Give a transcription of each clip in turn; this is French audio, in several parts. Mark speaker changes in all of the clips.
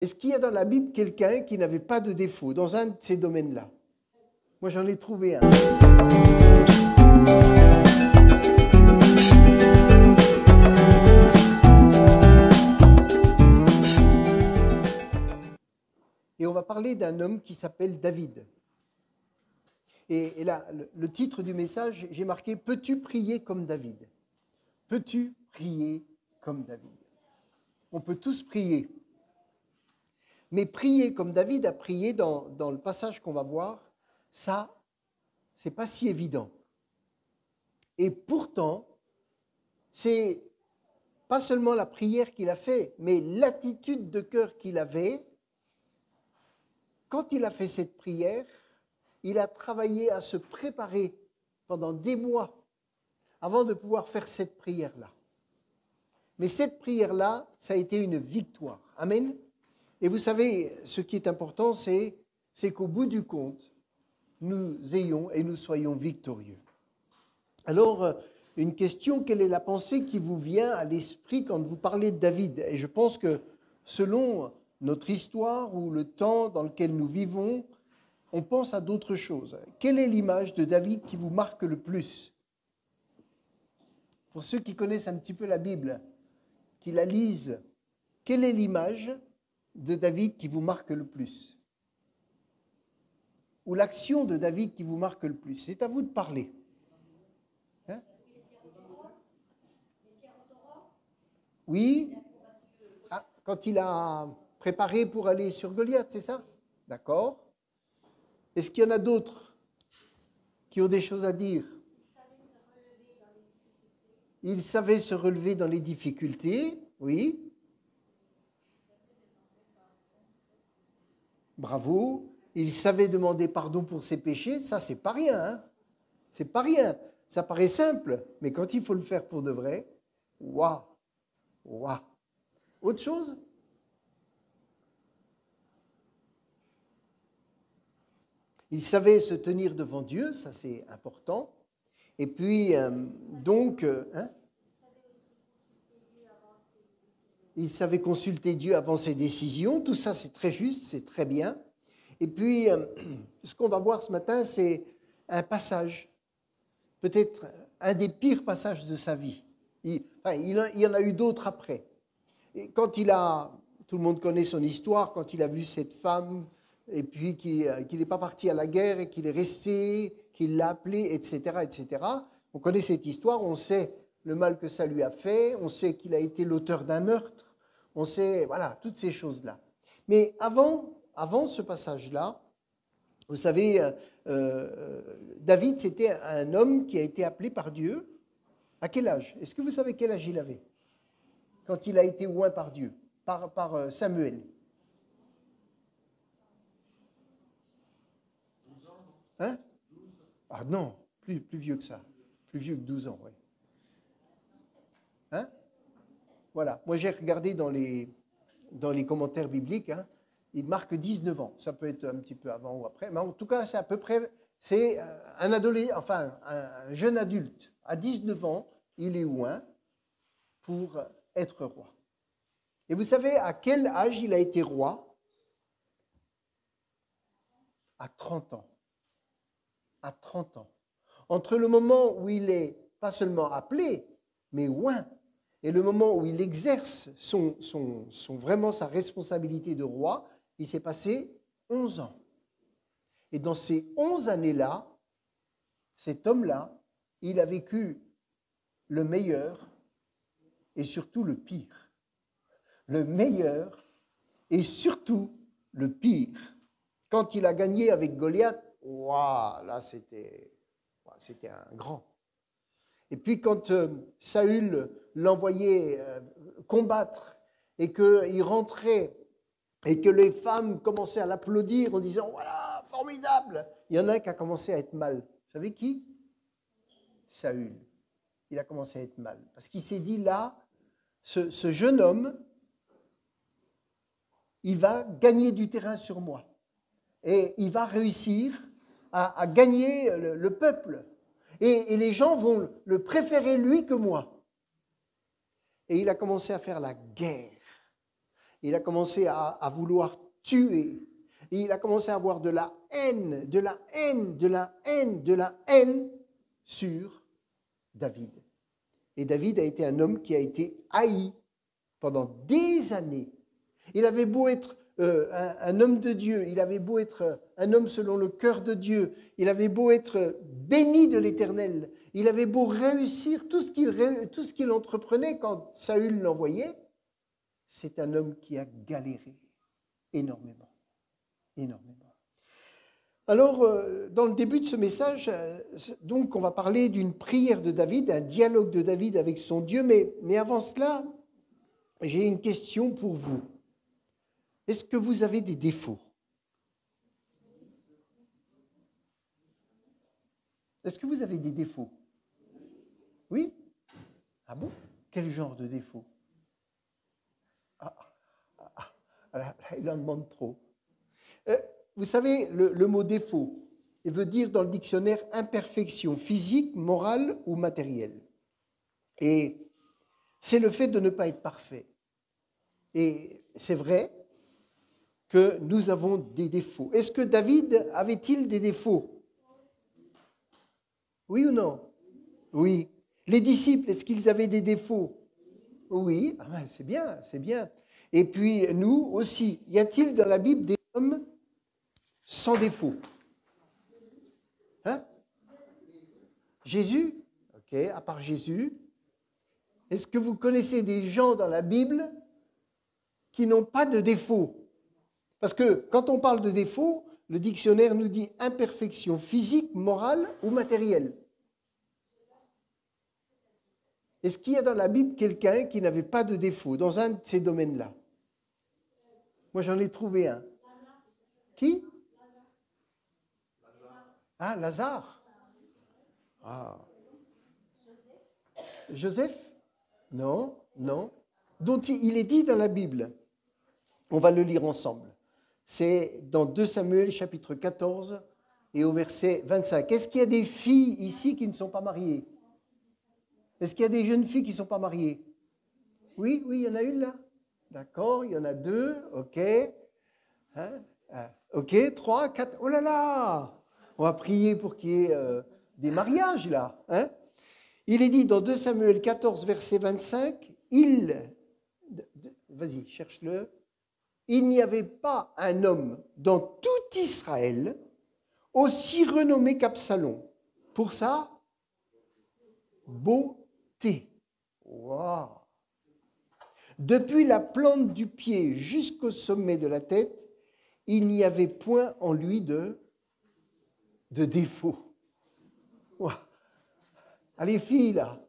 Speaker 1: Est-ce qu'il y a dans la Bible quelqu'un qui n'avait pas de défaut dans un de ces domaines-là? Moi, j'en ai trouvé un. Et on va parler d'un homme qui s'appelle David. Et là, le titre du message, j'ai marqué « Peux-tu prier comme David ?» Peux-tu prier comme David? On peut tous prier. Mais prier comme David a prié dans le passage qu'on va voir, ça, c'est pas si évident. Et pourtant, c'est pas seulement la prière qu'il a fait, mais l'attitude de cœur qu'il avait. Quand il a fait cette prière, il a travaillé à se préparer pendant des mois avant de pouvoir faire cette prière-là. Mais cette prière-là, ça a été une victoire. Amen. Et vous savez, ce qui est important, c'est qu'au bout du compte, nous ayons et nous soyons victorieux. Alors, une question, quelle est la pensée qui vous vient à l'esprit quand vous parlez de David? Et je pense que selon notre histoire ou le temps dans lequel nous vivons, on pense à d'autres choses. Quelle est l'image de David qui vous marque le plus? Pour ceux qui connaissent un petit peu la Bible, qui la lisent, quelle est l'image de David qui vous marque le plus? Ou l'action de David qui vous marque le plus? C'est à vous de parler. Hein? Oui. Ah, quand il a préparé pour aller sur Goliath, c'est ça? D'accord. Est-ce qu'il y en a d'autres qui ont des choses à dire? Il savait se relever dans les difficultés, oui. Bravo. Il savait demander pardon pour ses péchés, ça c'est pas rien. Hein? C'est pas rien. Ça paraît simple, mais quand il faut le faire pour de vrai, waouh, waouh. Autre chose? Il savait se tenir devant Dieu, ça c'est important. Et puis, il savait consulter Dieu avant ses décisions. Tout ça, c'est très juste, c'est très bien. Et puis, ce qu'on va voir ce matin, c'est un passage, peut-être un des pires passages de sa vie. Il y en a eu d'autres après. Et quand tout le monde connaît son histoire, quand il a vu cette femme, et puis qu'il n'est pas parti à la guerre et qu'il est resté, qu'il l'a appelé, etc., etc. On connaît cette histoire, on sait le mal que ça lui a fait, on sait qu'il a été l'auteur d'un meurtre, on sait, voilà, toutes ces choses-là. Mais avant ce passage-là, vous savez, David, c'était un homme qui a été appelé par Dieu. À quel âge? Est-ce que vous savez quel âge il avait quand il a été oint par Dieu, par Samuel? Hein? Ah non, plus vieux que ça. Plus vieux que 12 ans, oui. Hein? Voilà. Moi, j'ai regardé dans les commentaires bibliques, hein, il marque 19 ans. Ça peut être un petit peu avant ou après, mais en tout cas, c'est à peu près, c'est un adolescent, enfin, un jeune adulte. À 19 ans, il est oint pour être roi. Et vous savez à quel âge il a été roi? À 30 ans. À 30 ans. Entre le moment où il est pas seulement appelé, mais oint, et le moment où il exerce vraiment sa responsabilité de roi, il s'est passé 11 ans. Et dans ces 11 années-là, cet homme-là, il a vécu le meilleur et surtout le pire. Le meilleur et surtout le pire. Quand il a gagné avec Goliath, waouh, là c'était un grand. Et puis quand Saül l'envoyait combattre et qu'il rentrait et que les femmes commençaient à l'applaudir en disant « Voilà, formidable !» Il y en a un qui a commencé à être mal. Vous savez qui? Saül. Il a commencé à être mal. Parce qu'il s'est dit là, ce jeune homme, il va gagner du terrain sur moi. Et il va réussir à gagner le peuple. Et les gens vont le préférer lui que moi. Et il a commencé à faire la guerre. il a commencé à vouloir tuer. Et il a commencé à avoir de la haine, de la haine, de la haine, de la haine sur David. Et David a été un homme qui a été haï pendant des années. Il avait beau être un homme de Dieu, il avait beau être un homme selon le cœur de Dieu, il avait beau être béni de l'Éternel, il avait beau réussir tout ce qu'il entreprenait quand Saül l'envoyait, c'est un homme qui a galéré énormément, énormément. Alors, dans le début de ce message, donc, on va parler d'une prière de David, un dialogue de David avec son Dieu, mais avant cela, j'ai une question pour vous. Est-ce que vous avez des défauts? Est-ce que vous avez des défauts? Oui? Ah bon? Quel genre de défauts? Il en demande trop. Vous savez, le mot défaut veut dire dans le dictionnaire imperfection physique, morale ou matérielle. Et c'est le fait de ne pas être parfait. Et c'est vrai que nous avons des défauts. Est-ce que David avait-il des défauts? Oui ou non? Oui. Les disciples, est-ce qu'ils avaient des défauts? Oui. Ah ben, c'est bien, c'est bien. Et puis nous aussi. Y a-t-il dans la Bible des hommes sans défaut? Hein? Jésus? Ok, à part Jésus. Est-ce que vous connaissez des gens dans la Bible qui n'ont pas de défaut? Parce que quand on parle de défaut, le dictionnaire nous dit imperfection physique, morale ou matérielle. Est-ce qu'il y a dans la Bible quelqu'un qui n'avait pas de défaut dans un de ces domaines-là? Moi, j'en ai trouvé un. Qui? Ah, Lazare. Ah. Joseph? Non, non. Dont il est dit dans la Bible. On va le lire ensemble. C'est dans 2 Samuel chapitre 14 et au verset 25. Est-ce qu'il y a des filles ici qui ne sont pas mariées? Est-ce qu'il y a des jeunes filles qui ne sont pas mariées? Oui, oui, il y en a une là. D'accord, il y en a 2, ok. Hein? Ok, 3, 4. Oh là là! On va prier pour qu'il y ait des mariages là. Hein? Il est dit dans 2 Samuel 14, verset 25, vas-y, cherche-le. Il n'y avait pas un homme dans tout Israël aussi renommé qu'Absalom. Pour sa beauté. Wow. Depuis la plante du pied jusqu'au sommet de la tête, il n'y avait point en lui de défaut. Wow. Allez, filles, là,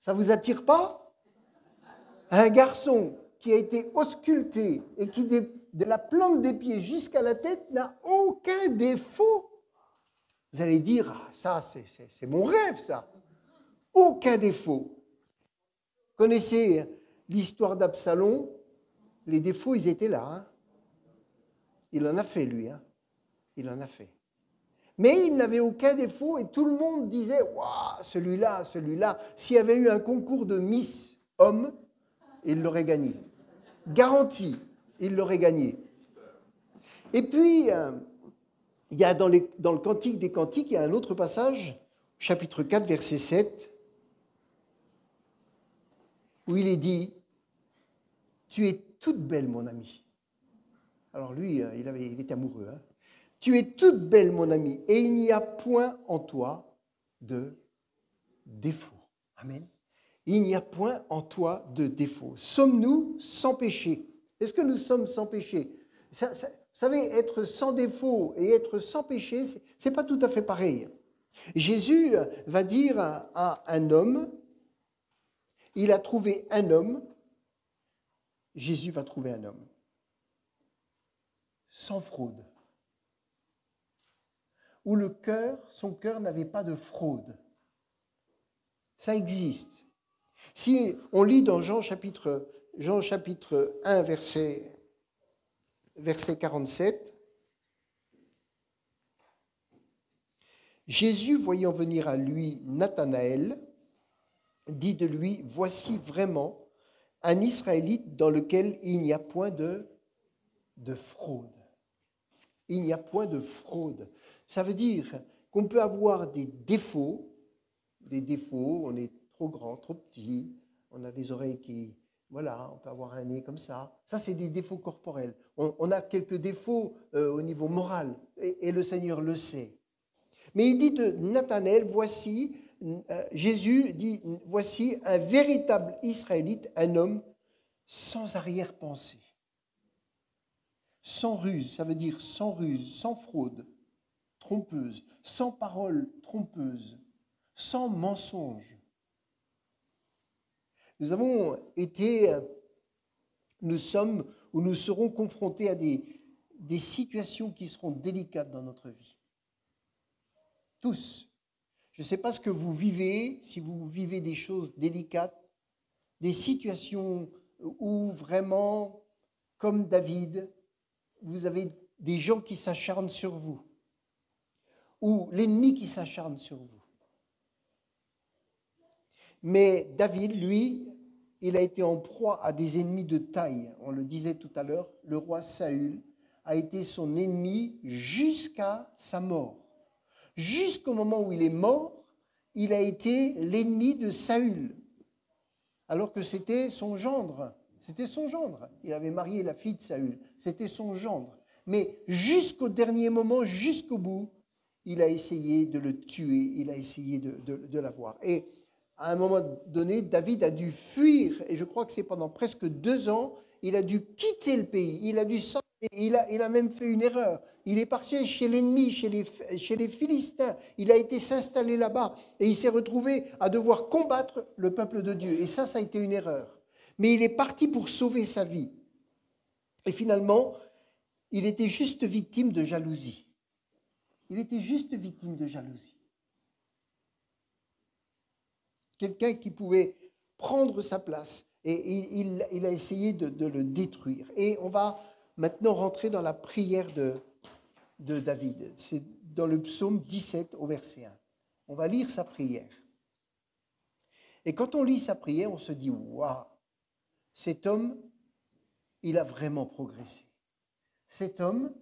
Speaker 1: ça ne vous attire pas? Un garçon qui a été ausculté et qui, de la plante des pieds jusqu'à la tête, n'a aucun défaut. Vous allez dire, ah, ça, c'est mon rêve, ça. Aucun défaut. Vous connaissez l'histoire d'Absalom? Les défauts, ils étaient là. Hein? Il en a fait, lui. Hein? Il en a fait. Mais il n'avait aucun défaut et tout le monde disait, waouh, celui-là, celui-là. S'il y avait eu un concours de Miss Homme, il l'aurait gagné. Garanti, il l'aurait gagné. Et puis, il y a dans le Cantique des Cantiques, il y a un autre passage, chapitre 4, verset 7, où il est dit, « Tu es toute belle, mon ami. » Alors lui, il est amoureux. Hein. « Tu es toute belle, mon ami, et il n'y a point en toi de défaut. » Amen. Il n'y a point en toi de défaut. Sommes-nous sans péché? Est-ce que nous sommes sans péché? Vous savez, être sans défaut et être sans péché, ce n'est pas tout à fait pareil. Jésus va dire à un homme, il a trouvé un homme, Jésus va trouver un homme, sans fraude, où son cœur n'avait pas de fraude. Ça existe. Si on lit dans Jean chapitre 1, verset 47, Jésus, voyant venir à lui Nathanaël, dit de lui, « Voici vraiment un Israélite dans lequel il n'y a point de fraude. Il n'y a point de fraude. Ça veut dire qu'on peut avoir des défauts, on est trop grand, trop petit, on a des oreilles qui, voilà, on peut avoir un nez comme ça. Ça, c'est des défauts corporels. On a quelques défauts au niveau moral, et le Seigneur le sait. Mais il dit de Nathanaël, voici, Jésus dit, voici un véritable Israélite, un homme sans arrière-pensée, sans ruse, ça veut dire sans ruse, sans fraude trompeuse, sans parole trompeuse, sans mensonge. Nous avons été, nous sommes ou nous serons confrontés à des situations qui seront délicates dans notre vie. Tous. Je ne sais pas ce que vous vivez, si vous vivez des choses délicates, des situations où vraiment, comme David, vous avez des gens qui s'acharnent sur vous, ou l'ennemi qui s'acharne sur vous. Mais David, lui, il a été en proie à des ennemis de taille. On le disait tout à l'heure, le roi Saül a été son ennemi jusqu'à sa mort. Jusqu'au moment où il est mort, il a été l'ennemi de Saül, alors que c'était son gendre. C'était son gendre. Il avait marié la fille de Saül. C'était son gendre. Mais jusqu'au dernier moment, jusqu'au bout, il a essayé de le tuer. Il a essayé de l'avoir. Et à un moment donné, David a dû fuir. Et je crois que c'est pendant presque 2 ans, il a dû quitter le pays. Il a dû sortir. Il a même fait une erreur. Il est parti chez l'ennemi, chez les Philistins. Il a été s'installer là-bas et il s'est retrouvé à devoir combattre le peuple de Dieu. Et ça a été une erreur. Mais il est parti pour sauver sa vie. Et finalement, il était juste victime de jalousie. Il était juste victime de jalousie. Quelqu'un qui pouvait prendre sa place. Et il a essayé de le détruire. Et on va maintenant rentrer dans la prière de David. C'est dans le psaume 17 au verset 1. On va lire sa prière. Et quand on lit sa prière, on se dit « Waouh, cet homme, il a vraiment progressé. Cet homme,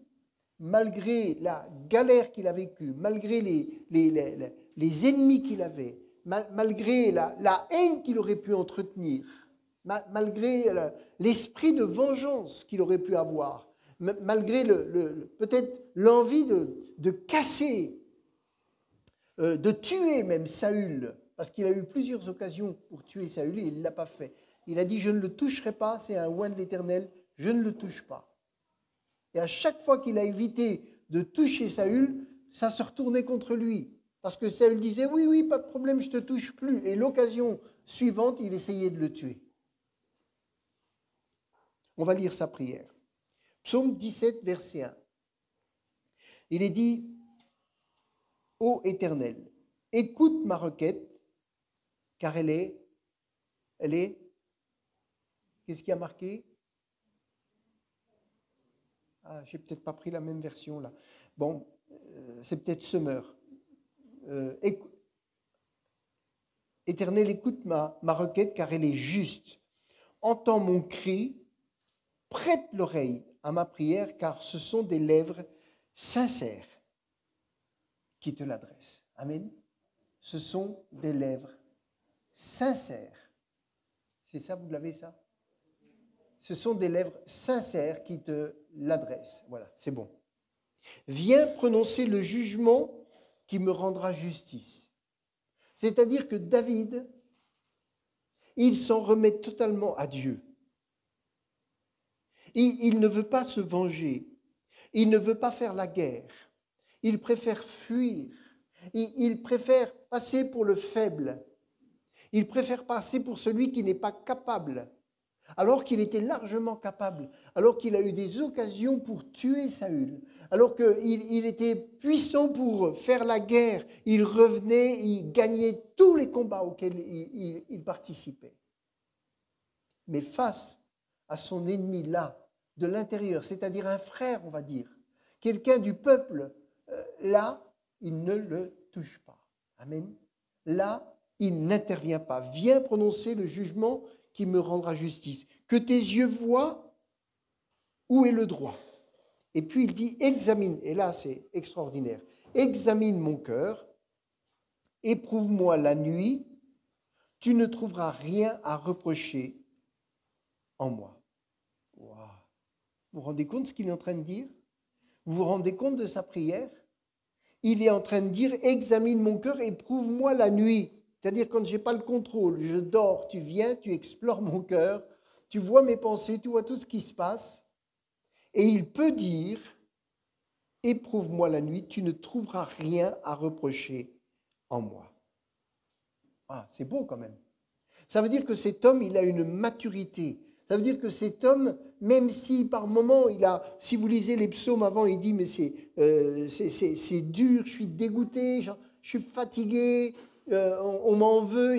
Speaker 1: malgré la galère qu'il a vécue, malgré les ennemis qu'il avait, malgré la haine qu'il aurait pu entretenir, malgré l'esprit de vengeance qu'il aurait pu avoir, malgré peut-être l'envie de casser, de tuer même Saül, parce qu'il a eu plusieurs occasions pour tuer Saül et il ne l'a pas fait. Il a dit « Je ne le toucherai pas, c'est un oint de l'Éternel, je ne le touche pas ». Et à chaque fois qu'il a évité de toucher Saül, ça se retournait contre lui. Parce que Saül disait « Oui, oui, pas de problème, je ne te touche plus ». Et l'occasion suivante, il essayait de le tuer. On va lire sa prière. Psaume 17, verset 1. Il est dit « Ô Éternel, écoute ma requête, car elle est, qu'est-ce qui a marqué? Ah, j'ai peut-être pas pris la même version là. Bon, c'est peut-être Semeur. Éternel, écoute ma requête, car elle est juste. Entends mon cri, prête l'oreille à ma prière, car ce sont des lèvres sincères qui te l'adressent. Amen. Ce sont des lèvres sincères. C'est ça, vous l'avez ça? Ce sont des lèvres sincères qui te l'adressent. Voilà, c'est bon. Viens prononcer le jugement qui me rendra justice. C'est-à-dire que David, il s'en remet totalement à Dieu. Il ne veut pas se venger. Il ne veut pas faire la guerre. Il préfère fuir. Il préfère passer pour le faible. Il préfère passer pour celui qui n'est pas capable. Alors qu'il était largement capable, alors qu'il a eu des occasions pour tuer Saül, alors qu'il était puissant pour faire la guerre, il revenait, il gagnait tous les combats auxquels il participait. Mais face à son ennemi là, de l'intérieur, c'est-à-dire un frère, on va dire, quelqu'un du peuple, là, il ne le touche pas. Amen. Là, il n'intervient pas. Vient prononcer le jugement qui me rendra justice. Que tes yeux voient où est le droit. Et puis il dit, examine, et là c'est extraordinaire, examine mon cœur, éprouve-moi la nuit, tu ne trouveras rien à reprocher en moi. Wow. Vous vous rendez compte de ce qu'il est en train de dire? Vous vous rendez compte de sa prière? Il est en train de dire, examine mon cœur, éprouve-moi la nuit. C'est-à-dire quand je n'ai pas le contrôle, je dors, tu viens, tu explores mon cœur, tu vois mes pensées, tu vois tout ce qui se passe. Et il peut dire, éprouve-moi la nuit, tu ne trouveras rien à reprocher en moi. Ah, c'est beau quand même. Ça veut dire que cet homme, il a une maturité. Ça veut dire que cet homme, même si par moment, si vous lisez les psaumes avant, il dit, mais c'est dur, je suis dégoûté, je suis fatigué, on m'en veut.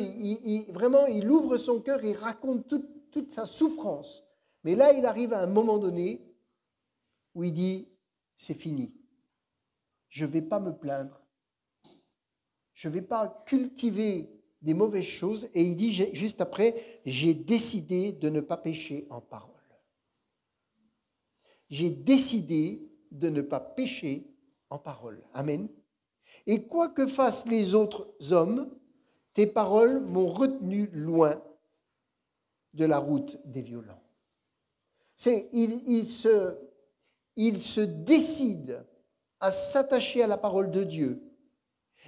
Speaker 1: Vraiment, il ouvre son cœur, il raconte toute sa souffrance. Mais là, il arrive à un moment donné où il dit, c'est fini. Je ne vais pas me plaindre. Je ne vais pas cultiver des mauvaises choses. Et il dit juste après, j'ai décidé de ne pas pécher en parole. J'ai décidé de ne pas pécher en parole. Amen. Et quoi que fassent les autres hommes, tes paroles m'ont retenu loin de la route des violents. Il se décide à s'attacher à la parole de Dieu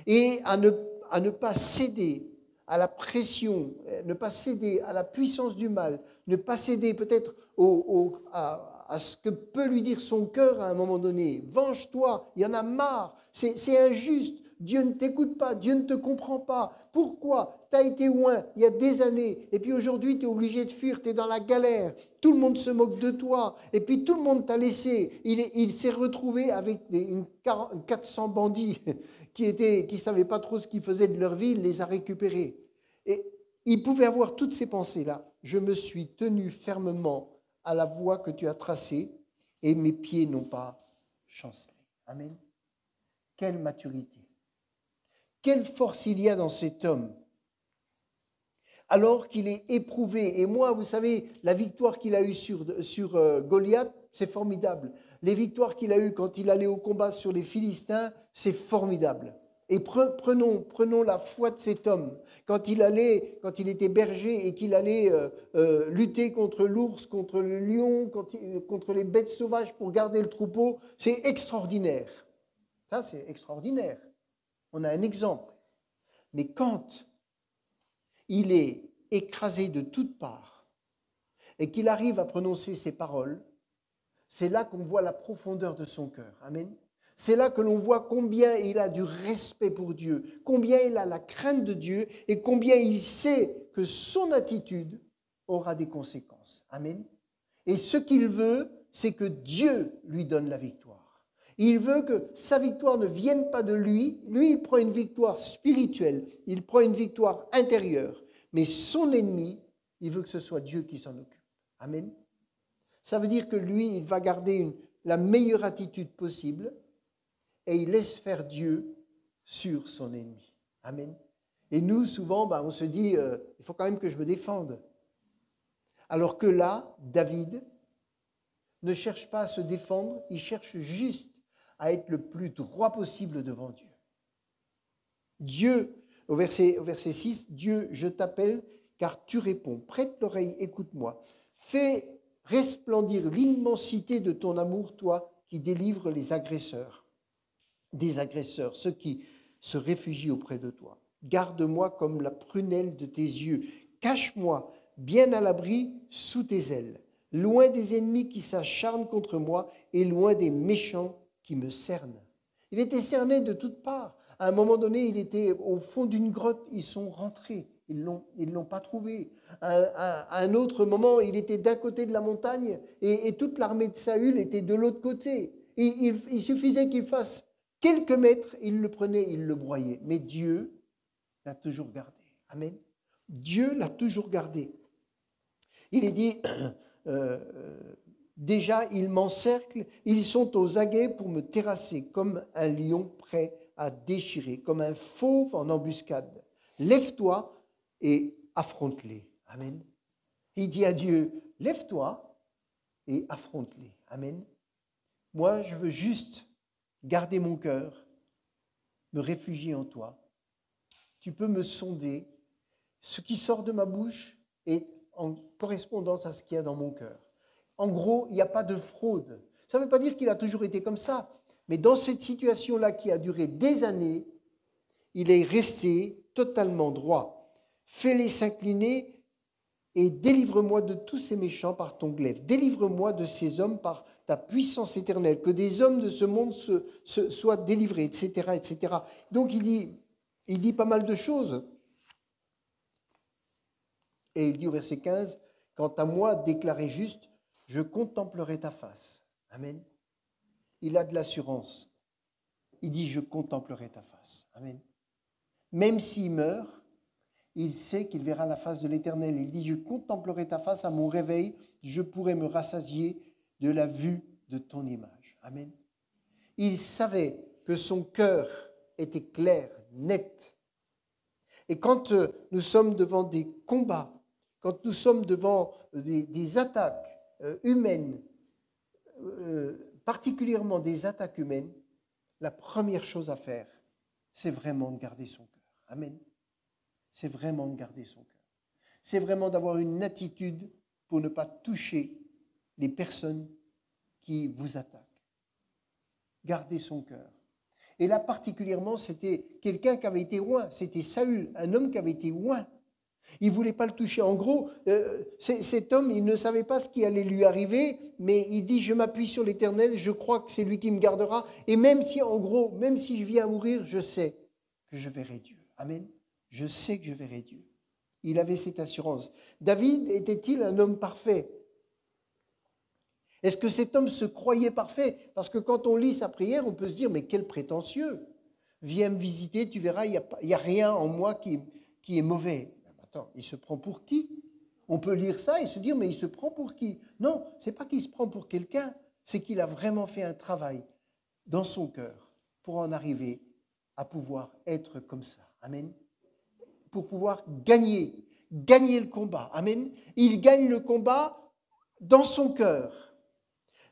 Speaker 1: et à ne pas céder à la pression, ne pas céder à la puissance du mal, ne pas céder peut-être à ce que peut lui dire son cœur à un moment donné. Venge-toi, il y en a marre, c'est injuste, Dieu ne t'écoute pas, Dieu ne te comprend pas. Pourquoi? Tu as été loin il y a des années, et puis aujourd'hui tu es obligé de fuir, tu es dans la galère, tout le monde se moque de toi, et puis tout le monde t'a laissé. Il s'est retrouvé avec 400 bandits qui ne savaient pas trop ce qu'ils faisaient de leur vie, il les a récupérés. Et il pouvait avoir toutes ces pensées-là. Je me suis tenu fermement à la voie que tu as tracée et mes pieds n'ont pas chancelé. Amen. Quelle maturité. Quelle force il y a dans cet homme. Alors qu'il est éprouvé. Et moi, vous savez, la victoire qu'il a eue sur Goliath, c'est formidable. Les victoires qu'il a eues quand il allait au combat sur les Philistins, c'est formidable. Et prenons la foi de cet homme. Quand il était berger et qu'il allait lutter contre l'ours, contre le lion, contre les bêtes sauvages pour garder le troupeau, c'est extraordinaire. Ça, c'est extraordinaire. On a un exemple. Mais quand il est écrasé de toutes parts et qu'il arrive à prononcer ces paroles, c'est là qu'on voit la profondeur de son cœur. Amen. C'est là que l'on voit combien il a du respect pour Dieu, combien il a la crainte de Dieu et combien il sait que son attitude aura des conséquences. Amen. Et ce qu'il veut, c'est que Dieu lui donne la victoire. Il veut que sa victoire ne vienne pas de lui. Lui, il prend une victoire spirituelle, il prend une victoire intérieure. Mais son ennemi, il veut que ce soit Dieu qui s'en occupe. Amen. Ça veut dire que lui, il va garder la meilleure attitude possible et il laisse faire Dieu sur son ennemi. Amen. Et nous, souvent, on se dit, il faut quand même que je me défende. Alors que là, David ne cherche pas à se défendre, il cherche juste à être le plus droit possible devant Dieu. Dieu, au verset 6, Dieu, je t'appelle car tu réponds. Prête l'oreille, écoute-moi. Fais resplendir l'immensité de ton amour, toi qui délivres les agresseurs, des agresseurs, ceux qui se réfugient auprès de toi. Garde-moi comme la prunelle de tes yeux. Cache-moi bien à l'abri sous tes ailes, loin des ennemis qui s'acharnent contre moi et loin des méchants qui me cernent. Il était cerné de toutes parts. À un moment donné, il était au fond d'une grotte, ils sont rentrés, ils l'ont pas trouvé. À un autre moment, il était d'un côté de la montagne et toute l'armée de Saül était de l'autre côté. Il suffisait qu'il fasse quelques mètres, il le prenait, il le broyait. Mais Dieu l'a toujours gardé. Amen. Dieu l'a toujours gardé. Il est dit, déjà ils m'encerclent, ils sont aux aguets pour me terrasser, comme un lion prêt à déchirer, comme un fauve en embuscade. Lève-toi et affronte-les. Amen. Il dit à Dieu, lève-toi et affronte-les. Amen. Moi, je veux juste garder mon cœur, me réfugier en toi. Tu peux me sonder. Ce qui sort de ma bouche est en correspondance à ce qu'il y a dans mon cœur. En gros, il n'y a pas de fraude. Ça ne veut pas dire qu'il a toujours été comme ça. Mais dans cette situation-là qui a duré des années, il est resté totalement droit. Fais-les s'incliner et délivre-moi de tous ces méchants par ton glaive. Délivre-moi de ces hommes par ta puissance éternelle. Que des hommes de ce monde soient délivrés, etc., etc. Donc il dit pas mal de choses. Et il dit au verset 15, « Quant à moi, déclaré juste, je contemplerai ta face. » Amen. Il a de l'assurance. Il dit, « Je contemplerai ta face. » Amen. Même s'il meurt, il sait qu'il verra la face de l'Éternel. Il dit, « Je contemplerai ta face à mon réveil, je pourrai me rassasier de la vue de ton image. » Amen. Il savait que son cœur était clair, net. Et quand nous sommes devant des combats, quand nous sommes devant des attaques humaines, particulièrement des attaques humaines, la première chose à faire, c'est vraiment de garder son cœur. Amen. C'est vraiment de garder son cœur. C'est vraiment d'avoir une attitude pour ne pas toucher les personnes qui vous attaquent. Garder son cœur. Et là, particulièrement, c'était quelqu'un qui avait été oint. C'était Saül, un homme qui avait été oint. Il ne voulait pas le toucher. En gros, cet homme, il ne savait pas ce qui allait lui arriver, mais il dit, je m'appuie sur l'Éternel, je crois que c'est lui qui me gardera. Et même si, en gros, même si je viens à mourir, je sais que je verrai Dieu. Amen. Je sais que je verrai Dieu. Il avait cette assurance. David était-il un homme parfait? Est-ce que cet homme se croyait parfait? Parce que quand on lit sa prière, on peut se dire, mais quel prétentieux. Viens me visiter, tu verras, il n'y a rien en moi qui est mauvais. Attends, il se prend pour qui? On peut lire ça et se dire, mais il se prend pour qui? Non, ce n'est pas qu'il se prend pour quelqu'un, c'est qu'il a vraiment fait un travail dans son cœur pour en arriver à pouvoir être comme ça. Amen. Pour pouvoir gagner le combat. Amen. Il gagne le combat dans son cœur.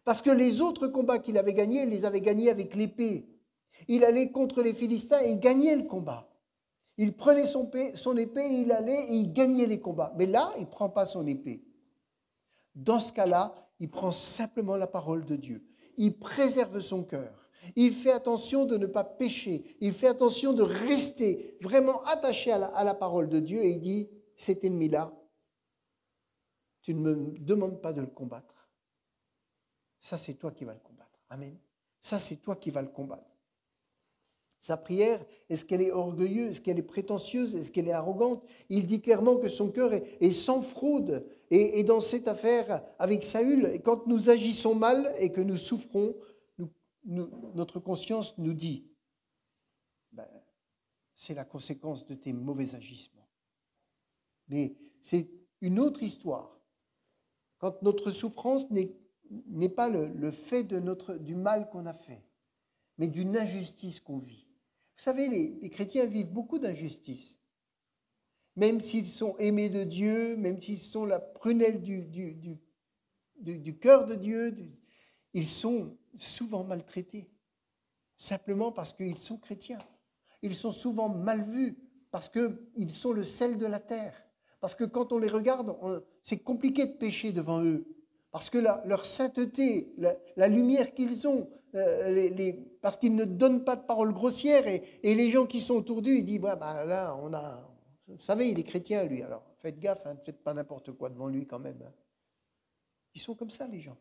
Speaker 1: Parce que les autres combats qu'il avait gagnés, il les avait gagnés avec l'épée. Il allait contre les Philistins et il gagnait le combat. Il prenait son épée, il allait et il gagnait les combats. Mais là, il ne prend pas son épée. Dans ce cas-là, il prend simplement la parole de Dieu. Il préserve son cœur. Il fait attention de ne pas pécher. Il fait attention de rester vraiment attaché à la parole de Dieu. Et il dit, cet ennemi-là, tu ne me demandes pas de le combattre. Ça, c'est toi qui vas le combattre. Amen. Ça, c'est toi qui vas le combattre. Sa prière, est-ce qu'elle est orgueilleuse? Est-ce qu'elle est prétentieuse? Est-ce qu'elle est arrogante? Il dit clairement que son cœur est sans fraude. Et dans cette affaire avec Saül, quand nous agissons mal et que nous souffrons, notre conscience nous dit, c'est la conséquence de tes mauvais agissements. Mais c'est une autre histoire. Quand notre souffrance n'est pas le fait du mal qu'on a fait, mais d'une injustice qu'on vit. Vous savez, les chrétiens vivent beaucoup d'injustices. Même s'ils sont aimés de Dieu, même s'ils sont la prunelle du cœur de Dieu, ils sont souvent maltraités. Simplement parce qu'ils sont chrétiens. Ils sont souvent mal vus parce qu'ils sont le sel de la terre. Parce que quand on les regarde, c'est compliqué de pécher devant eux. Parce que leur sainteté, la lumière qu'ils ont, parce qu'ils ne donnent pas de paroles grossières, et les gens qui sont autour d'eux, ils disent, là, vous savez, il est chrétien, lui, alors faites gaffe, ne faites pas n'importe quoi devant lui quand même. Ils sont comme ça, les gens.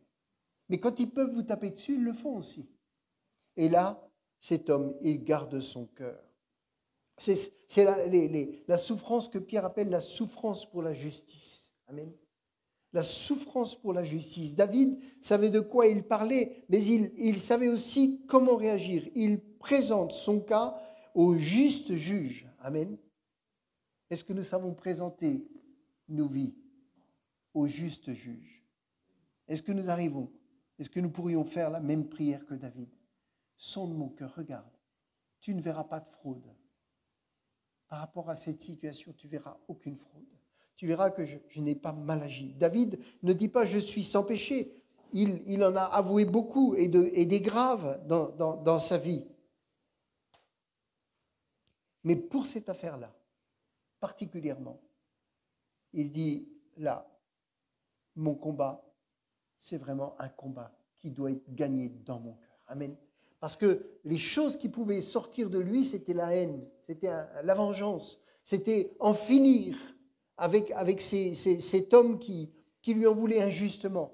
Speaker 1: Mais quand ils peuvent vous taper dessus, ils le font aussi. Et là, cet homme, il garde son cœur. C'est la souffrance que Pierre appelle la souffrance pour la justice. Amen. La souffrance pour la justice. David savait de quoi il parlait, mais il savait aussi comment réagir. Il présente son cas au juste juge. Amen. Est-ce que nous savons présenter nos vies au juste juge? Est-ce que nous arrivons? Est-ce que nous pourrions faire la même prière que David? Sonde mon cœur, regarde, tu ne verras pas de fraude. Par rapport à cette situation, tu ne verras aucune fraude. tu verras que je n'ai pas mal agi. David ne dit pas je suis sans péché. Il en a avoué beaucoup et des graves dans sa vie. Mais pour cette affaire-là, particulièrement, il dit là, mon combat, c'est vraiment un combat qui doit être gagné dans mon cœur. Amen. Parce que les choses qui pouvaient sortir de lui, c'était la haine, c'était la vengeance, c'était en finir avec cet homme qui lui en voulait injustement,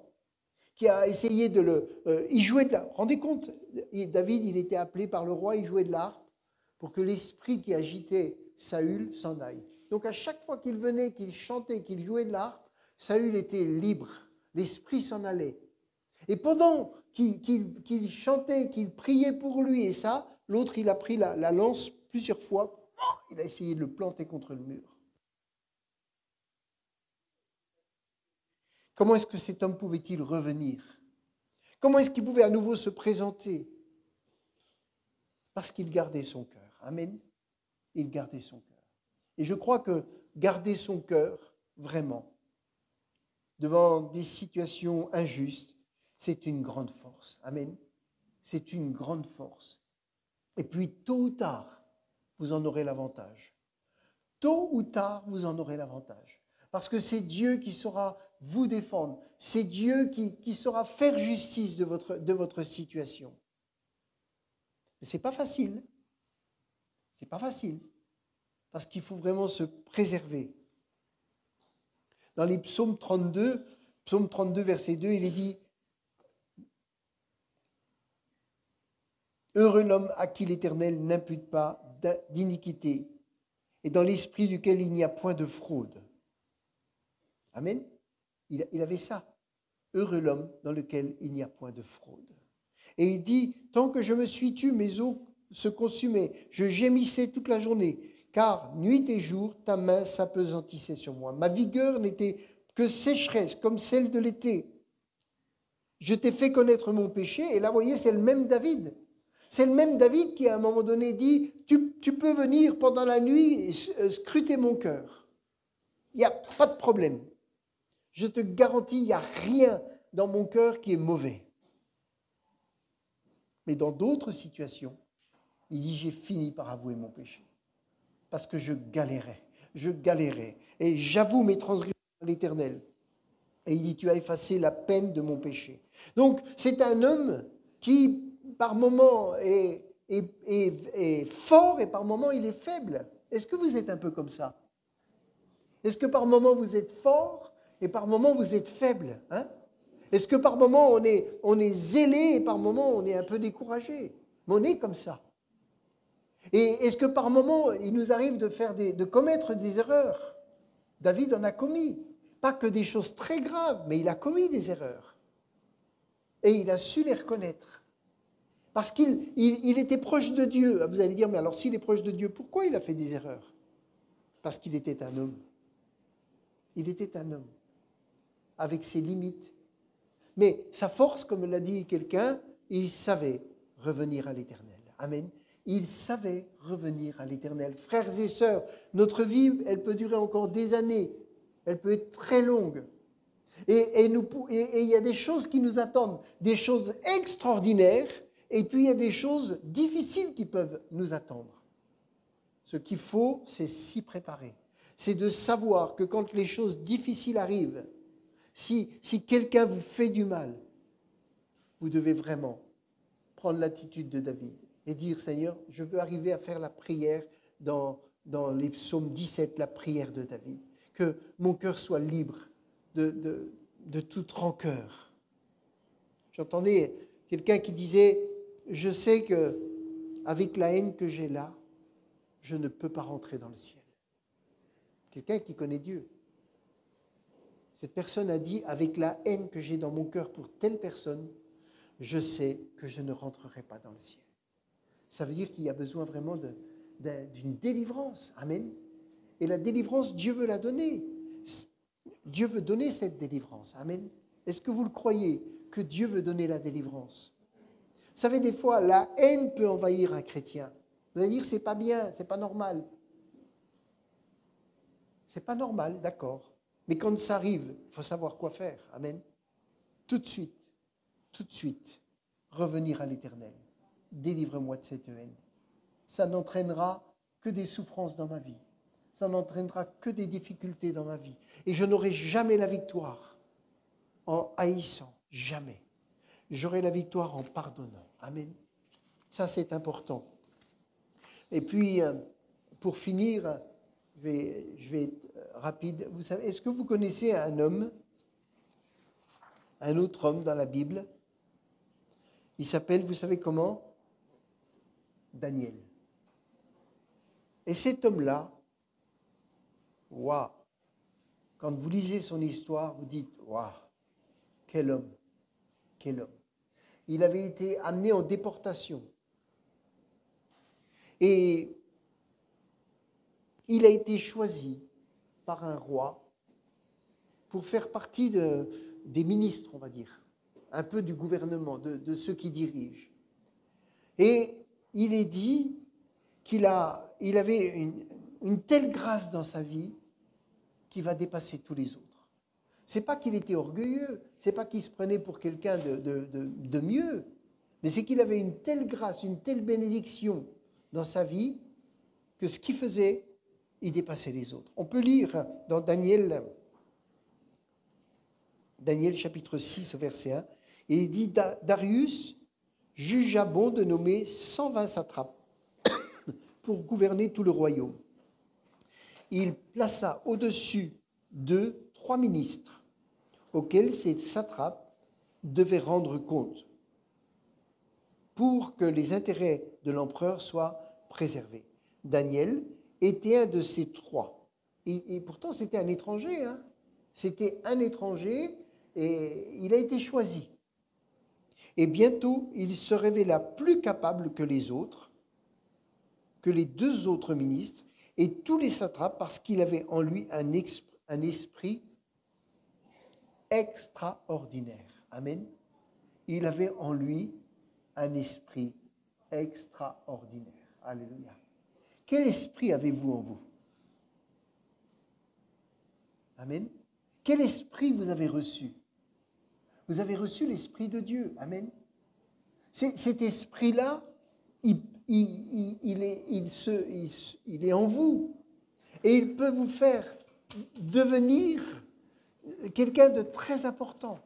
Speaker 1: qui a essayé de il jouait de la... Rendez compte, David, il était appelé par le roi, il jouait de l'harpe pour que l'esprit qui agitait Saül s'en aille. Donc à chaque fois qu'il venait, qu'il chantait, qu'il jouait de l'harpe, Saül était libre, l'esprit s'en allait. Et pendant qu'il chantait, qu'il priait pour lui et ça, l'autre, il a pris la lance plusieurs fois, il a essayé de le planter contre le mur. Comment est-ce que cet homme pouvait-il revenir? Comment est-ce qu'il pouvait à nouveau se présenter? Parce qu'il gardait son cœur. Amen. Il gardait son cœur. Et je crois que garder son cœur, vraiment, devant des situations injustes, c'est une grande force. Amen. C'est une grande force. Et puis, tôt ou tard, vous en aurez l'avantage. Tôt ou tard, vous en aurez l'avantage. Parce que c'est Dieu qui saura vous défendre. C'est Dieu qui saura faire justice de votre situation. Mais ce n'est pas facile. Ce n'est pas facile. Parce qu'il faut vraiment se préserver. Dans les psaumes 32, verset 2, il est dit « Heureux l'homme à qui l'Éternel n'impute pas d'iniquité et dans l'esprit duquel il n'y a point de fraude. » Amen. Il avait ça. Heureux l'homme dans lequel il n'y a point de fraude. Et il dit « Tant que je me suis tu, mes os se consumaient, je gémissais toute la journée, car nuit et jour, ta main s'apesantissait sur moi. Ma vigueur n'était que sécheresse, comme celle de l'été. Je t'ai fait connaître mon péché. » Et là, vous voyez, c'est le même David. C'est le même David qui, à un moment donné, dit « Tu peux venir pendant la nuit et scruter mon cœur. Il n'y a pas de problème. Je te garantis, il n'y a rien dans mon cœur qui est mauvais. » Mais dans d'autres situations, il dit « J'ai fini par avouer mon péché. Parce que je galérais. Et j'avoue mes transgressions à l'Éternel. » Et il dit « Tu as effacé la peine de mon péché. » Donc, c'est un homme qui, par moments, est fort et par moments, il est faible. Est-ce que vous êtes un peu comme ça? Est-ce que par moments, vous êtes fort et par moments, vous êtes faible, hein? Est-ce que par moments, on est zélé et par moments, on est un peu découragé? Mais on est comme ça. Et est-ce que par moments, il nous arrive de commettre des erreurs? David en a commis. Pas que des choses très graves, mais il a commis des erreurs. Et il a su les reconnaître. Parce qu'il était proche de Dieu. Vous allez dire, mais alors s'il est proche de Dieu, pourquoi il a fait des erreurs? Parce qu'il était un homme. Il était un homme, avec ses limites. Mais sa force, comme l'a dit quelqu'un, il savait revenir à l'Éternel. Amen. Il savait revenir à l'Éternel. Frères et sœurs, notre vie, elle peut durer encore des années. Elle peut être très longue. Et il y a des choses qui nous attendent, des choses extraordinaires, et puis il y a des choses difficiles qui peuvent nous attendre. Ce qu'il faut, c'est s'y préparer. C'est de savoir que quand les choses difficiles arrivent, si quelqu'un vous fait du mal, vous devez vraiment prendre l'attitude de David et dire, Seigneur, je veux arriver à faire la prière dans les psaumes 17, la prière de David. Que mon cœur soit libre de toute rancœur. J'entendais quelqu'un qui disait, je sais qu'avec la haine que j'ai là, je ne peux pas rentrer dans le ciel. Quelqu'un qui connaît Dieu. Cette personne a dit, avec la haine que j'ai dans mon cœur pour telle personne, je sais que je ne rentrerai pas dans le ciel. Ça veut dire qu'il y a besoin vraiment d'une délivrance. Amen. Et la délivrance, Dieu veut la donner. Dieu veut donner cette délivrance. Amen. Est-ce que vous le croyez que Dieu veut donner la délivrance? Vous savez, des fois, la haine peut envahir un chrétien. Vous allez dire, c'est pas bien, c'est pas normal. C'est pas normal, d'accord. Mais quand ça arrive, il faut savoir quoi faire. Amen. Tout de suite, revenir à l'Éternel. Délivre-moi de cette haine. Ça n'entraînera que des souffrances dans ma vie. Ça n'entraînera que des difficultés dans ma vie. Et je n'aurai jamais la victoire en haïssant. Jamais. J'aurai la victoire en pardonnant. Amen. Ça, c'est important. Et puis, pour finir, je vais être rapide. Vous savez, est-ce que vous connaissez un homme, un autre homme dans la Bible? Il s'appelle, vous savez comment? Daniel. Et cet homme-là, waouh, quand vous lisez son histoire, vous dites, waouh, quel homme, quel homme. Il avait été amené en déportation. Et il a été choisi par un roi pour faire partie des ministres, on va dire, un peu du gouvernement, de ceux qui dirigent. Et il est dit qu'il avait une telle grâce dans sa vie qu'il va dépasser tous les autres. Ce n'est pas qu'il était orgueilleux, ce n'est pas qu'il se prenait pour quelqu'un de mieux, mais c'est qu'il avait une telle grâce, une telle bénédiction dans sa vie que ce qu'il faisait, il dépassait les autres. On peut lire dans Daniel chapitre 6 au verset 1, et il dit « Darius jugea bon de nommer 120 satrapes pour gouverner tout le royaume. Il plaça au-dessus d'eux 3 ministres, auxquels ces satrapes devaient rendre compte, pour que les intérêts de l'empereur soient préservés. Daniel était un de ces 3. Et pourtant, c'était un étranger. Hein. C'était un étranger et il a été choisi. Et bientôt, il se révéla plus capable que les autres, que les 2 autres ministres et tous les satrapes, parce qu'il avait en lui un esprit extraordinaire. Amen. Il avait en lui un esprit extraordinaire. Alléluia. Quel esprit avez-vous en vous? Amen. Quel esprit vous avez reçu? Vous avez reçu l'Esprit de Dieu. Amen. Cet esprit-là, il est en vous. Et il peut vous faire devenir quelqu'un de très important.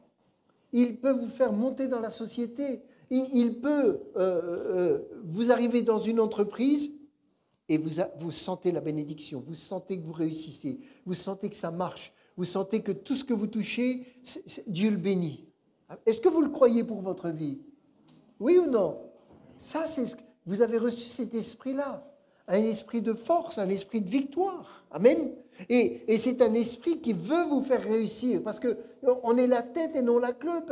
Speaker 1: Il peut vous faire monter dans la société. Il peut vous arriver dans une entreprise et vous sentez la bénédiction. Vous sentez que vous réussissez. Vous sentez que ça marche. Vous sentez que tout ce que vous touchez, Dieu le bénit. Est-ce que vous le croyez pour votre vie? Oui ou non? Ça, c'est ce que vous avez reçu, cet esprit-là. Un esprit de force, un esprit de victoire. Amen. Et c'est un esprit qui veut vous faire réussir, parce qu'on est la tête et non la queue,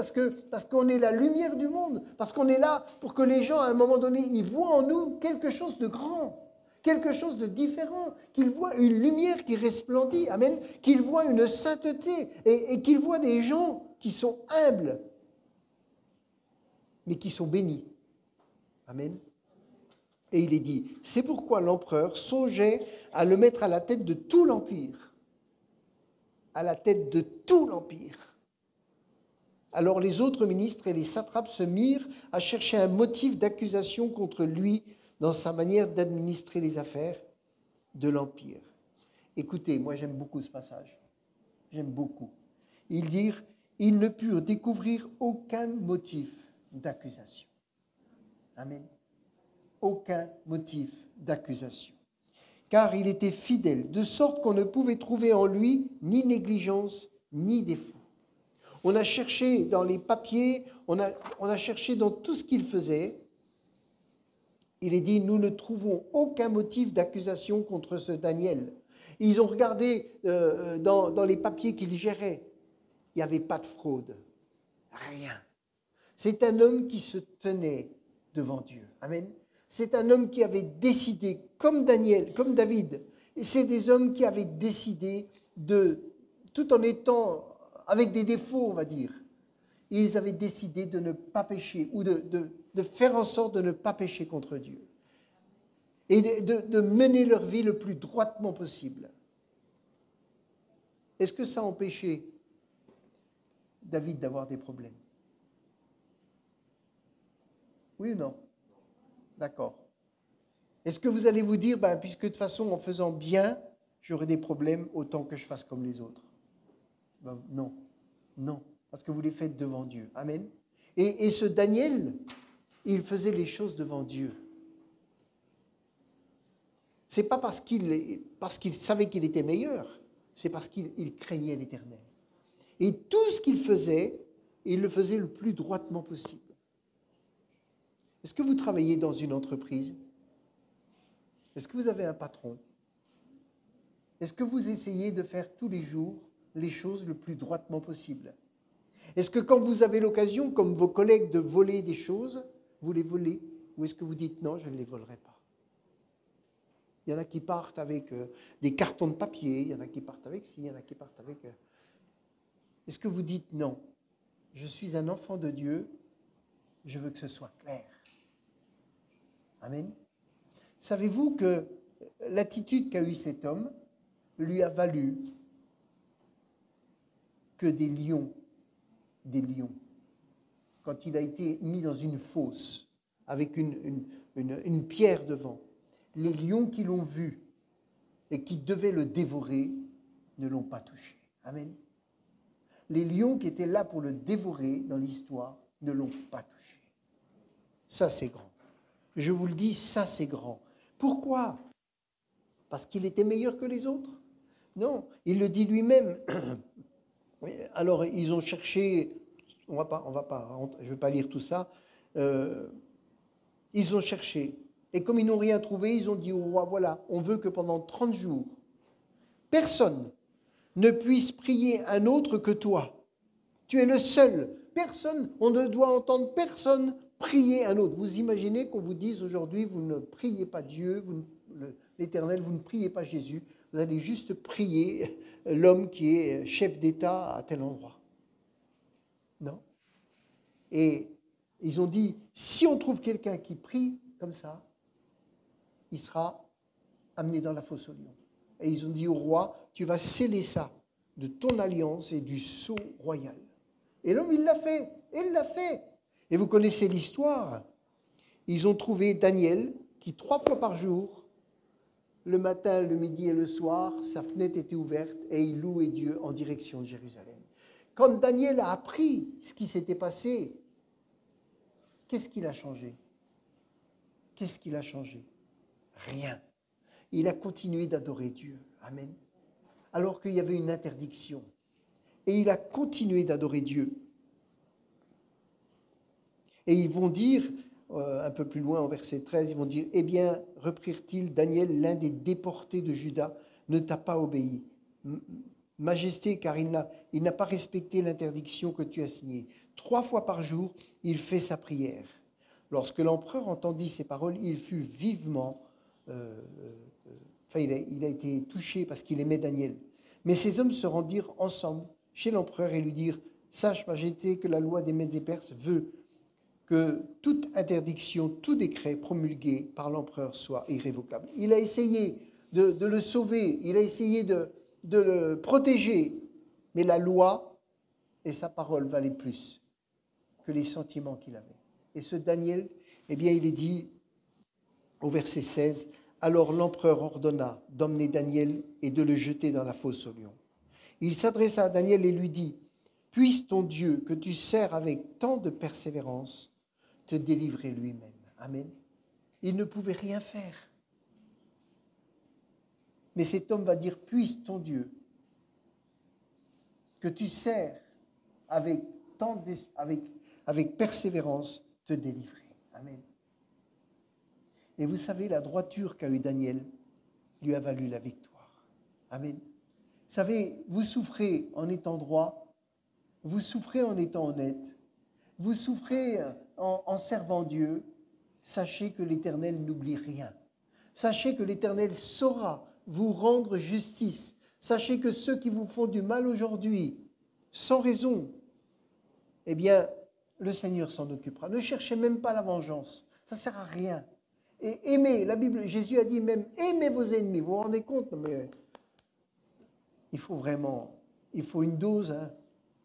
Speaker 1: parce qu'on est la lumière du monde, parce qu'on est là pour que les gens, à un moment donné, ils voient en nous quelque chose de grand, quelque chose de différent, qu'ils voient une lumière qui resplendit, amen, qu'ils voient une sainteté, et qu'ils voient des gens qui sont humbles, mais qui sont bénis. Amen. Et il est dit, c'est pourquoi l'empereur songeait à le mettre à la tête de tout l'empire. À la tête de tout l'empire. Alors les autres ministres et les satrapes se mirent à chercher un motif d'accusation contre lui dans sa manière d'administrer les affaires de l'empire. Écoutez, moi j'aime beaucoup ce passage. J'aime beaucoup. Ils dirent, ils ne purent découvrir aucun motif d'accusation. Amen. Aucun motif d'accusation. Car il était fidèle, de sorte qu'on ne pouvait trouver en lui ni négligence, ni défaut. On a cherché dans les papiers, on a cherché dans tout ce qu'il faisait. Il est dit, nous ne trouvons aucun motif d'accusation contre ce Daniel. Ils ont regardé dans les papiers qu'il gérait. Il n'y avait pas de fraude. Rien. C'est un homme qui se tenait devant Dieu. Amen. C'est un homme qui avait décidé, comme Daniel, comme David, et c'est des hommes qui avaient décidé tout en étant avec des défauts, on va dire, ils avaient décidé de ne pas pécher ou de faire en sorte de ne pas pécher contre Dieu et de mener leur vie le plus droitement possible. Est-ce que ça a empêché David d'avoir des problèmes? Oui ou non? D'accord. Est-ce que vous allez vous dire, ben, puisque de toute façon, en faisant bien, j'aurai des problèmes, autant que je fasse comme les autres? Ben, non, non, parce que vous les faites devant Dieu. Amen. Et ce Daniel, il faisait les choses devant Dieu. C'est pas parce qu'il savait qu'il était meilleur, c'est parce qu'il craignait l'Éternel. Et tout ce qu'il faisait, il le faisait le plus droitement possible. Est-ce que vous travaillez dans une entreprise? Est-ce que vous avez un patron? Est-ce que vous essayez de faire tous les jours les choses le plus droitement possible? Est-ce que quand vous avez l'occasion, comme vos collègues, de voler des choses, vous les volez? Ou est-ce que vous dites non, je ne les volerai pas? Il y en a qui partent avec des cartons de papier, il y en a qui partent avec ci, il y en a qui partent avec... Est-ce que vous dites non, je suis un enfant de Dieu, je veux que ce soit clair? Amen. Savez-vous que l'attitude qu'a eue cet homme lui a valu que des lions, quand il a été mis dans une fosse avec une pierre devant, les lions qui l'ont vu et qui devaient le dévorer ne l'ont pas touché. Amen. Les lions qui étaient là pour le dévorer dans l'histoire ne l'ont pas touché. Ça, c'est grand. Je vous le dis, ça, c'est grand. Pourquoi? Parce qu'il était meilleur que les autres? Non, il le dit lui-même. Alors, ils ont cherché, je ne vais pas lire tout ça, ils ont cherché. Et comme ils n'ont rien trouvé, ils ont dit au roi, voilà, on veut que pendant 30 jours, personne ne puisse prier un autre que toi. Tu es le seul. Personne, on ne doit entendre personne prier un autre. Vous imaginez qu'on vous dise aujourd'hui, vous ne priez pas Dieu, l'Éternel, vous ne priez pas Jésus, vous allez juste prier l'homme qui est chef d'État à tel endroit. Non. Et ils ont dit, si on trouve quelqu'un qui prie comme ça, il sera amené dans la fosse aux lions. Et ils ont dit au roi, tu vas sceller ça de ton alliance et du sceau royal. Et l'homme, il l'a fait. Il l'a fait. Et vous connaissez l'histoire. Ils ont trouvé Daniel qui 3 fois par jour, le matin, le midi et le soir, sa fenêtre était ouverte et il louait Dieu en direction de Jérusalem. Quand Daniel a appris ce qui s'était passé, qu'est-ce qu'il a changé? Qu'est-ce qu'il a changé? Rien. Il a continué d'adorer Dieu. Amen. Alors qu'il y avait une interdiction. Et il a continué d'adorer Dieu. Et ils vont dire, un peu plus loin, au verset 13, ils vont dire, eh bien, reprirent-ils, Daniel, l'un des déportés de Juda, ne t'a pas obéi. Majesté, car il n'a pas respecté l'interdiction que tu as signée. 3 fois par jour, il fait sa prière. Lorsque l'empereur entendit ces paroles, il fut vivement... il a été touché parce qu'il aimait Daniel. Mais ces hommes se rendirent ensemble chez l'empereur et lui dirent, sache, Majesté, que la loi des Mèdes et Perses veut que toute interdiction, tout décret promulgué par l'empereur soit irrévocable. Il a essayé de le sauver, il a essayé de le protéger, mais la loi et sa parole valaient plus que les sentiments qu'il avait. Et ce Daniel, eh bien, il est dit au verset 16, « Alors l'empereur ordonna d'emmener Daniel et de le jeter dans la fosse aux lions. Il s'adressa à Daniel et lui dit, « Puisse ton Dieu, que tu sers avec tant de persévérance, te délivrer lui-même. » Amen. Il ne pouvait rien faire. Mais cet homme va dire, « Puisse ton Dieu, que tu sers avec persévérance, te délivrer. » Amen. Et vous savez, la droiture qu'a eue Daniel lui a valu la victoire. Amen. Vous savez, vous souffrez en étant droit, vous souffrez en étant honnête, vous souffrez en servant Dieu, sachez que l'Éternel n'oublie rien. Sachez que l'Éternel saura vous rendre justice. Sachez que ceux qui vous font du mal aujourd'hui, sans raison, eh bien, le Seigneur s'en occupera. Ne cherchez même pas la vengeance, ça ne sert à rien. Et aimez, la Bible, Jésus a dit même, aimez vos ennemis. Vous vous rendez compte? Mais il faut vraiment il faut une dose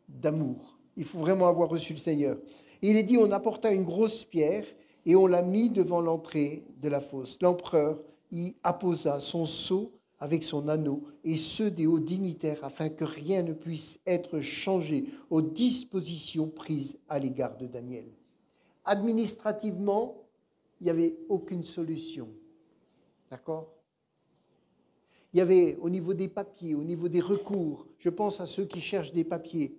Speaker 1: d'amour. Il faut vraiment avoir reçu le Seigneur. Et il est dit, on apporta une grosse pierre et on l'a mis devant l'entrée de la fosse. L'empereur y apposa son sceau avec son anneau et ceux des hauts dignitaires afin que rien ne puisse être changé aux dispositions prises à l'égard de Daniel. Administrativement, il n'y avait aucune solution. D'accord ? Il y avait au niveau des papiers, au niveau des recours, je pense à ceux qui cherchent des papiers,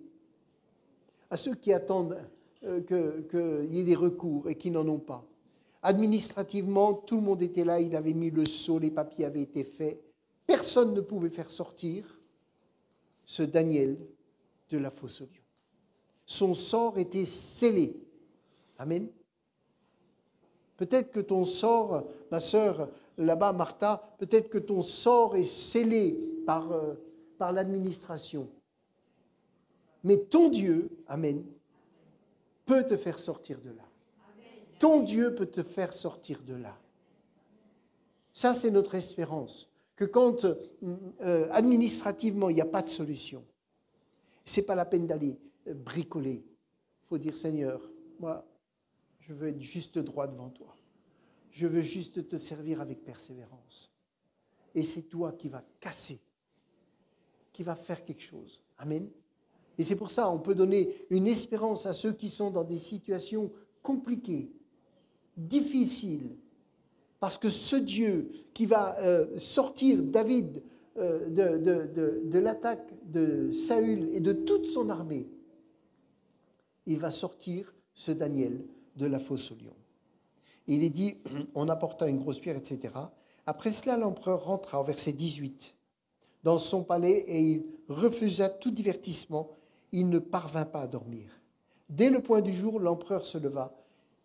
Speaker 1: à ceux qui attendent qu'il y ait des recours et qui n'en ont pas. Administrativement, tout le monde était là, il avait mis le sceau, les papiers avaient été faits. Personne ne pouvait faire sortir ce Daniel de la fosse aux lions. Son sort était scellé. Amen. Peut-être que ton sort, ma sœur, là-bas, Martha, peut-être que ton sort est scellé par l'administration. Mais ton Dieu, amen, peut te faire sortir de là. Ton Dieu peut te faire sortir de là. Ça, c'est notre espérance. Que quand administrativement, il n'y a pas de solution, ce n'est pas la peine d'aller bricoler. Il faut dire, Seigneur, moi, je veux être juste droit devant toi. Je veux juste te servir avec persévérance. Et c'est toi qui vas casser, qui va faire quelque chose. Amen. Et c'est pour ça qu'on peut donner une espérance à ceux qui sont dans des situations compliquées, difficiles. Parce que ce Dieu qui va sortir David de l'attaque de Saül et de toute son armée, il va sortir ce Daniel de la fosse aux lions. Il est dit, on apporta une grosse pierre, etc. Après cela, l'empereur rentra au verset 18 dans son palais et il refusa tout divertissement. Il ne parvint pas à dormir. Dès le point du jour, l'empereur se leva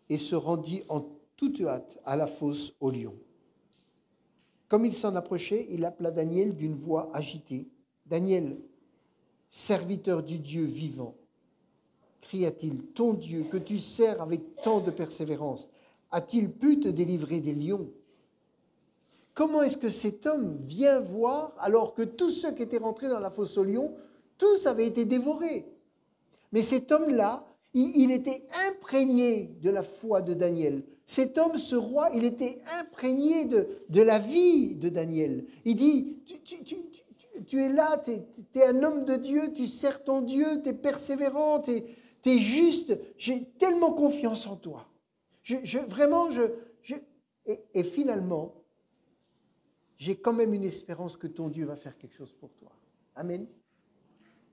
Speaker 1: et se rendit en toute hâte à la fosse aux lions. Comme il s'en approchait, il appela Daniel d'une voix agitée. « Daniel, serviteur du Dieu vivant, cria-t-il, ton Dieu que tu sers avec tant de persévérance, a-t-il pu te délivrer des lions ? Comment est-ce que cet homme vient voir alors que tous ceux qui étaient rentrés dans la fosse aux lions, tous avaient été dévorés ? Mais cet homme-là, il était imprégné de la foi de Daniel. Cet homme, ce roi, il était imprégné de la vie de Daniel. Il dit, tu es là, tu es un homme de Dieu, tu sers ton Dieu, tu es persévérant, tu es juste, j'ai tellement confiance en toi. Et finalement, j'ai quand même une espérance que ton Dieu va faire quelque chose pour toi. Amen.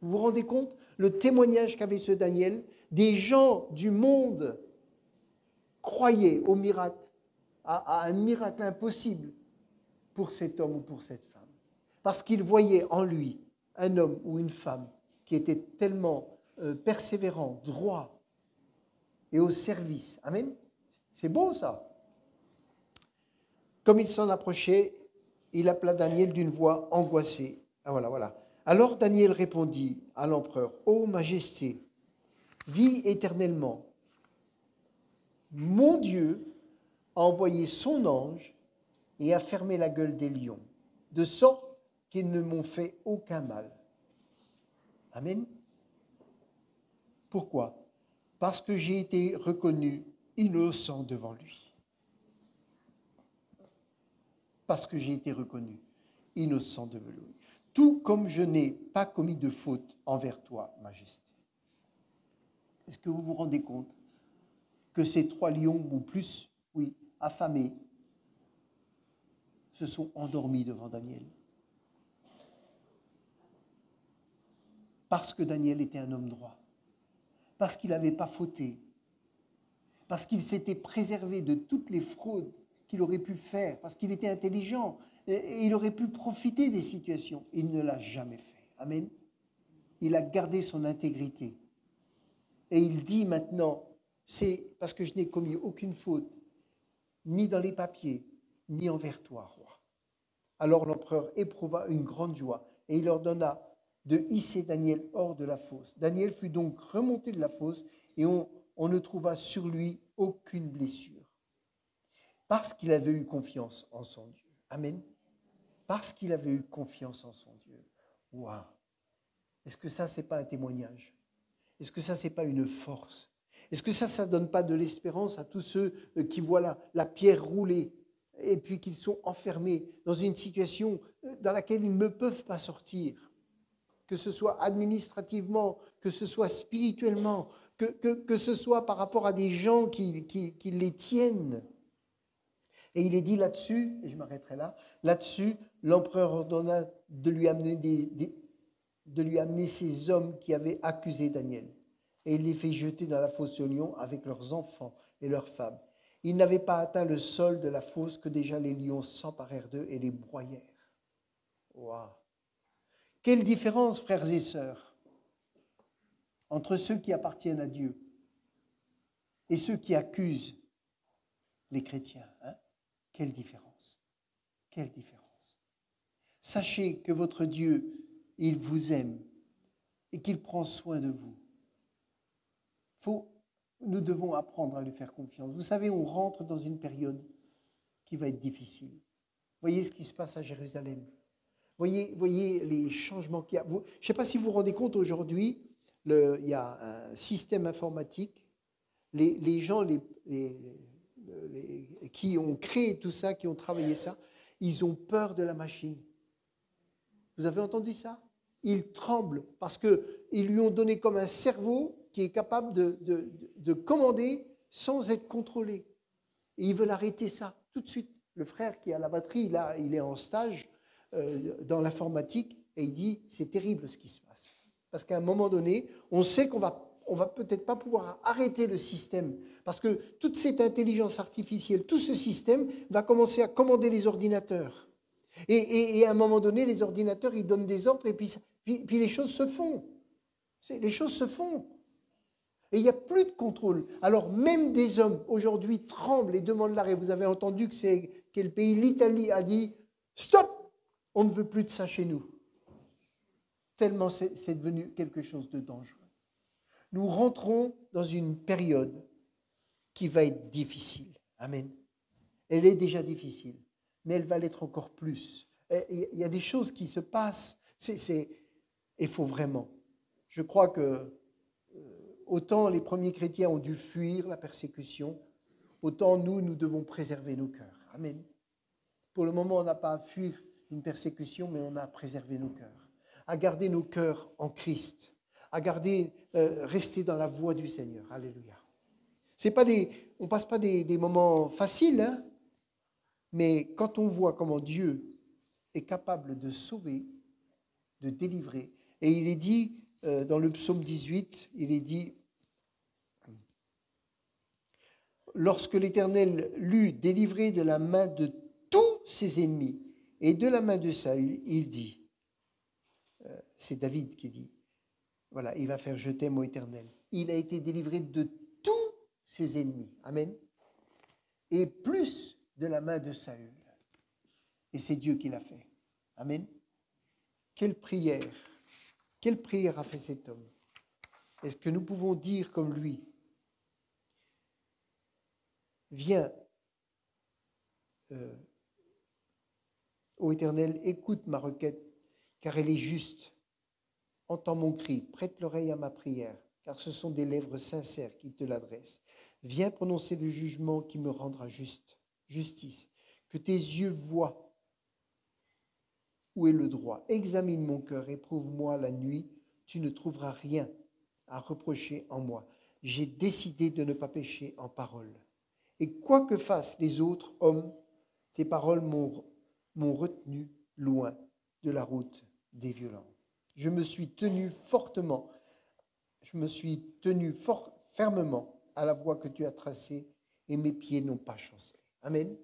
Speaker 1: Vous vous rendez compte le témoignage qu'avait ce Daniel? Des gens du monde croyaient au miracle, à un miracle impossible pour cet homme ou pour cette femme. Parce qu'ils voyaient en lui un homme ou une femme qui était tellement persévérant, droit et au service. Amen. C'est beau ça. Comme il s'en approchait, il appela Daniel d'une voix angoissée. Ah voilà. Alors Daniel répondit à l'empereur, « Ô Majesté, vis éternellement. Mon Dieu a envoyé son ange et a fermé la gueule des lions, de sorte qu'ils ne m'ont fait aucun mal. » Amen. Pourquoi ? Parce que j'ai été reconnu innocent devant lui. Parce que j'ai été reconnu innocent devant lui. Tout comme je n'ai pas commis de faute envers toi, Majesté. Est-ce que vous vous rendez compte que ces 3 lions, ou plus, oui, affamés, se sont endormis devant Daniel? Parce que Daniel était un homme droit, parce qu'il n'avait pas fauté, parce qu'il s'était préservé de toutes les fraudes qu'il aurait pu faire, parce qu'il était intelligent, et il aurait pu profiter des situations. Il ne l'a jamais fait. Amen. Il a gardé son intégrité. Et il dit maintenant, c'est parce que je n'ai commis aucune faute, ni dans les papiers, ni envers toi, roi. Alors l'empereur éprouva une grande joie, et il ordonna de hisser Daniel hors de la fosse. Daniel fut donc remonté de la fosse, et on ne trouva sur lui aucune blessure. Parce qu'il avait eu confiance en son Dieu. Amen. Parce qu'il avait eu confiance en son Dieu. Waouh. Est-ce que ça, ce n'est pas un témoignage? Est-ce que ça, ce n'est pas une force? Est-ce que ça ne donne pas de l'espérance à tous ceux qui voient la pierre rouler et puis qu'ils sont enfermés dans une situation dans laquelle ils ne peuvent pas sortir? Que ce soit administrativement, que ce soit spirituellement, que ce soit par rapport à des gens qui les tiennent. Et il est dit là-dessus, et je m'arrêterai là, là-dessus, l'empereur ordonna de lui amener ces hommes qui avaient accusé Daniel. Et il les fait jeter dans la fosse aux lions avec leurs enfants et leurs femmes. Ils n'avaient pas atteint le sol de la fosse que déjà les lions s'emparèrent d'eux et les broyèrent. Waouh! Quelle différence, frères et sœurs, entre ceux qui appartiennent à Dieu et ceux qui accusent les chrétiens. Hein? Quelle différence! Quelle différence! Sachez que votre Dieu, il vous aime et qu'il prend soin de vous. Nous devons apprendre à lui faire confiance. Vous savez, on rentre dans une période qui va être difficile. Voyez ce qui se passe à Jérusalem. Voyez les changements qu'il y a. Je ne sais pas si vous vous rendez compte, aujourd'hui, il y a un système informatique. Les gens qui ont créé tout ça, qui ont travaillé ça, ils ont peur de la machine. Vous avez entendu ça? Ils tremblent parce qu'ils lui ont donné comme un cerveau qui est capable de commander sans être contrôlé. Et ils veulent arrêter ça tout de suite. Le frère qui a la batterie, là, il est en stage dans l'informatique et il dit c'est terrible ce qui se passe. Parce qu'à un moment donné, on sait qu'on va peut-être pas pouvoir arrêter le système parce que toute cette intelligence artificielle, tout ce système va commencer à commander les ordinateurs. Et à un moment donné, les ordinateurs, ils donnent des ordres et puis les choses se font. Les choses se font. Et il n'y a plus de contrôle. Alors même des hommes aujourd'hui tremblent et demandent l'arrêt. Vous avez entendu que c'est quel pays? L'Italie a dit « Stop, on ne veut plus de ça chez nous ». Tellement c'est devenu quelque chose de dangereux. Nous rentrons dans une période qui va être difficile. Amen. Elle est déjà difficile, mais elle va l'être encore plus. Il y a des choses qui se passent. Il faut vraiment. Je crois que autant les premiers chrétiens ont dû fuir la persécution, autant nous devons préserver nos cœurs. Amen. Pour le moment, on n'a pas à fuir une persécution, mais on a à préserver nos cœurs, à garder nos cœurs en Christ, à rester dans la voie du Seigneur. Alléluia. On ne passe pas des moments faciles, hein, mais quand on voit comment Dieu est capable de sauver, de délivrer, et il est dit dans le psaume 18, il est dit « Lorsque l'Éternel l'eut délivré de la main de tous ses ennemis et de la main de Saül, il dit, c'est David qui dit, voilà, il va faire je t'aime, ô Éternel. Il a été délivré de tous ses ennemis. Amen. Et plus de la main de Saül. Et c'est Dieu qui l'a fait. Amen. Quelle prière a fait cet homme? Est-ce que nous pouvons dire comme lui, viens, ô Éternel, écoute ma requête, car elle est juste. Entends mon cri, prête l'oreille à ma prière, car ce sont des lèvres sincères qui te l'adressent. Viens prononcer le jugement qui me rendra justice. Que tes yeux voient où est le droit. Examine mon cœur, éprouve-moi la nuit, tu ne trouveras rien à reprocher en moi. J'ai décidé de ne pas pécher en parole. Et quoi que fassent les autres hommes, tes paroles m'ont retenu loin de la route des violents. Je me suis tenu fermement à la voie que tu as tracée et mes pieds n'ont pas chancelé. Amen.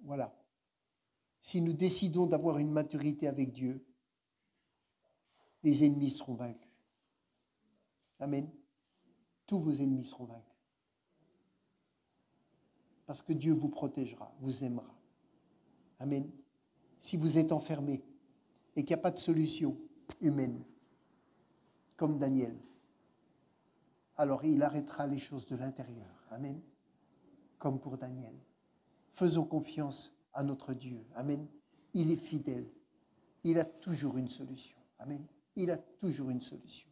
Speaker 1: Voilà. Si nous décidons d'avoir une maturité avec Dieu, les ennemis seront vaincus. Amen. Tous vos ennemis seront vaincus. Parce que Dieu vous protégera, vous aimera. Amen. Si vous êtes enfermé et qu'il n'y a pas de solution humaine, comme Daniel, alors il arrêtera les choses de l'intérieur. Amen. Comme pour Daniel. Faisons confiance à notre Dieu. Amen. Il est fidèle. il a toujours une solution. Amen. Il a toujours une solution.